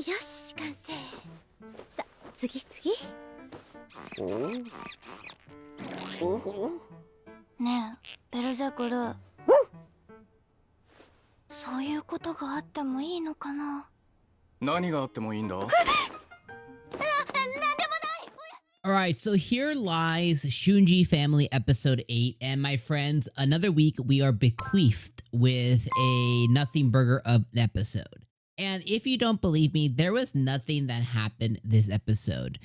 よし、完成。さ、次。ねえ、ベルゼクル。そういうことがあってもいいのかな。何があってもいいんだ。Alright, so here lies Shiunji Family Episode 8, and my friends, another week we are bequeathed with a nothing burger of an episode. And if you don't believe me, there was nothing that happened this episode.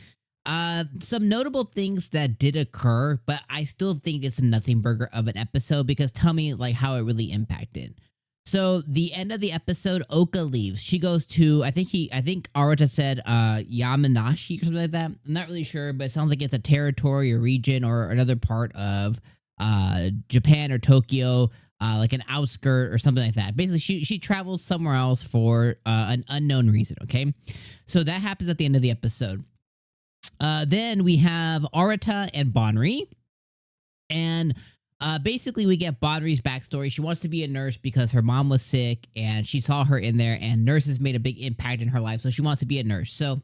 Some notable things that did occur, but I still think it's a nothing burger of an episode because tell me like how it really impacted. So the end of the episode, Oka leaves. She goes to I think Arata said Yamanashi or something like that. I'm not really sure, but it sounds like it's a territory or region or another part of Japan or Tokyo, like an outskirt or something like that. Basically, she travels somewhere else for an unknown reason. Okay, so that happens at the end of the episode. Then we have Arata and Banri, and basically we get Banri's backstory. She wants to be a nurse because her mom was sick and she saw her in there, and nurses made a big impact in her life, so she wants to be a nurse. So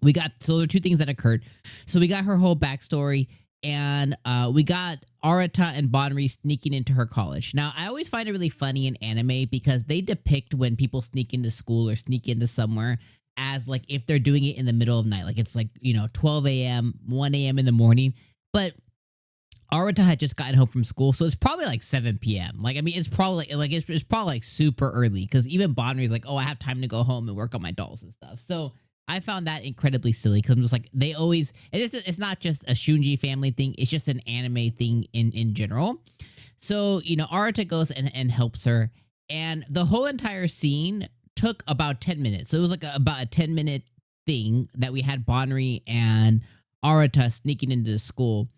there are two things that occurred. So we got her whole backstory, and we got Arata and Banri sneaking into her college. Now, I always find it really funny in anime because they depict when people sneak into school or sneak into somewhere as like if they're doing it in the middle of the night. Like it's like, 12 a.m., 1 a.m. in the morning. But Arata had just gotten home from school, so it's probably like 7 p.m. Like, I mean, it's probably it's probably like super early because even Banri's like, oh, I have time to go home and work on my dolls and stuff. So I found that incredibly silly because I'm just like, they always, it's not just a Shiunji family thing, it's just an anime thing in general. So, Arata goes and helps her, and the whole entire scene took about 10 minutes. So it was like about a 10-minute thing that we had Banri and Arata sneaking into the school.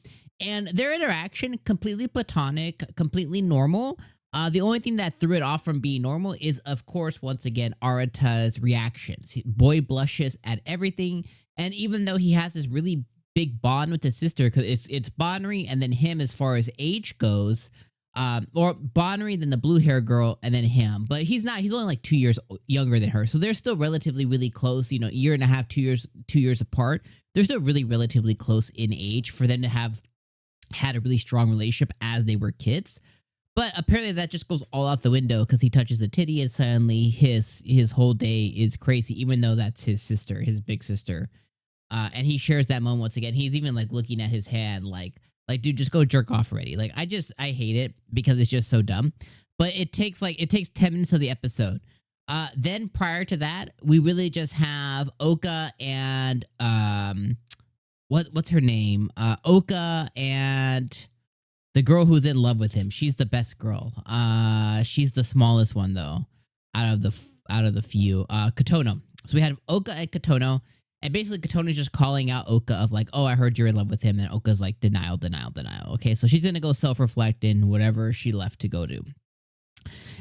And their interaction, completely platonic, completely normal. The only thing that threw it off from being normal is, of course, once again, Arata's reactions. Boy blushes at everything. And even though he has this really big bond with his sister, because it's Banri and then him as far as age goes, or Banri, then the blue hair girl, and then him. But he's only like 2 years younger than her. So they're still relatively really close, year and a half, 2 years apart. They're still really relatively close in age for them to have had a really strong relationship as they were kids. But apparently that just goes all out the window because he touches a titty and suddenly his whole day is crazy, even though that's his sister, his big sister. And he shares that moment once again. He's even like looking at his hand like, dude, just go jerk off already. Like, I hate it because it's just so dumb. But it takes 10 minutes of the episode. Then prior to that, we really just have Oka and what's her name? Oka and the girl who's in love with him. She's the best girl. She's the smallest one though, out of the few. Kotono. So we had Oka and Kotono, and basically Kotono's just calling out Oka of like, oh, I heard you're in love with him, and Oka's like, denial. Okay, so she's gonna go self-reflect in whatever she left to go to.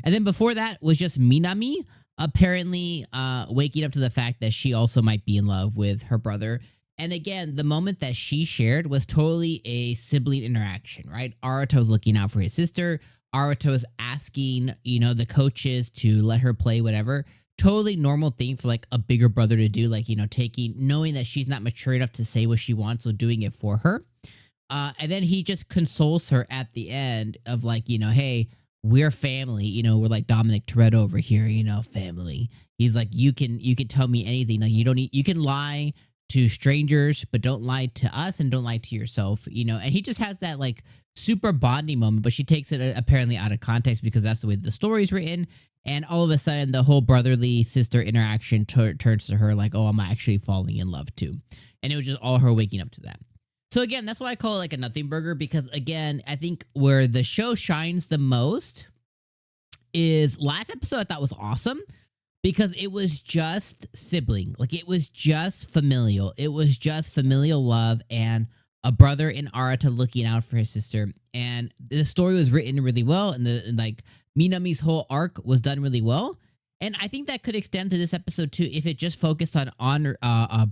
And then before that was just Minami, apparently waking up to the fact that she also might be in love with her brother. And again, the moment that she shared was totally a sibling interaction, right? Arata was looking out for his sister. Arata was asking, the coaches to let her play whatever. Totally normal thing for like a bigger brother to do, like, knowing that she's not mature enough to say what she wants, so doing it for her. And then he just consoles her at the end of like, hey, we're family, we're like Dominic Toretto over here, family. He's like, you can tell me anything. Like, you can lie to strangers, but don't lie to us and don't lie to yourself, and he just has that like super bonding moment, but she takes it apparently out of context because that's the way the story's written. And all of a sudden the whole brotherly sister interaction turns to her like, oh, I'm actually falling in love too. And it was just all her waking up to that. So again, that's why I call it like a nothing burger, because again, I think where the show shines the most is last episode I thought was awesome. Because it was just sibling. Like, it was just familial. It was just familial love and a brother in Arata looking out for his sister. And the story was written really well. And Minami's whole arc was done really well. And I think that could extend to this episode too if it just focused on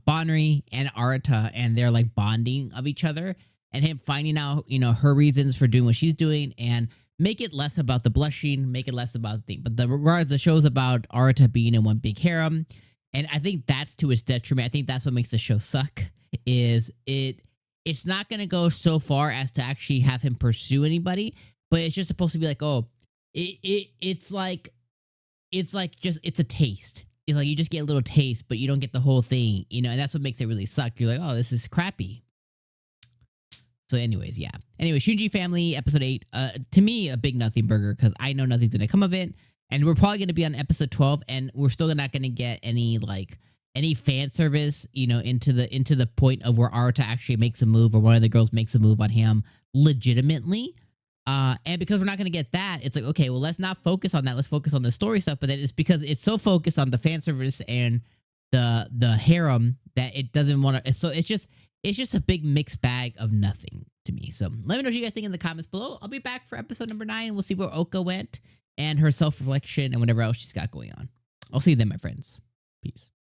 Banri and Arata and their like bonding of each other and him finding out, her reasons for doing what she's doing, and make it less about the blushing, make it less about the thing. But regardless, the show's about Arata being in one big harem, And I think that's to its detriment. I think that's what makes the show suck. Is it's not gonna go so far as to actually have him pursue anybody, but it's just supposed to be like, oh, it's like just it's a taste. It's like you just get a little taste, but you don't get the whole thing, you know, and that's what makes it really suck. You're like, oh, this is crappy. So anyways, yeah. Anyway, Shiunji Family episode 8, to me, a big nothing burger because I know nothing's gonna come of it. And we're probably gonna be on episode 12, and we're still not gonna get any fan service, you know, into the point of where Arata actually makes a move or one of the girls makes a move on him legitimately. And because we're not gonna get that, it's like, okay, well, let's not focus on that. Let's focus on the story stuff. But then it's because it's so focused on the fan service and the harem that it doesn't want to. So it's just a big mixed bag of nothing to me. So let me know what you guys think in the comments below. I'll be back for episode number 9. We'll see where Oka went and her self-reflection and whatever else she's got going on. I'll see you then, my friends. Peace.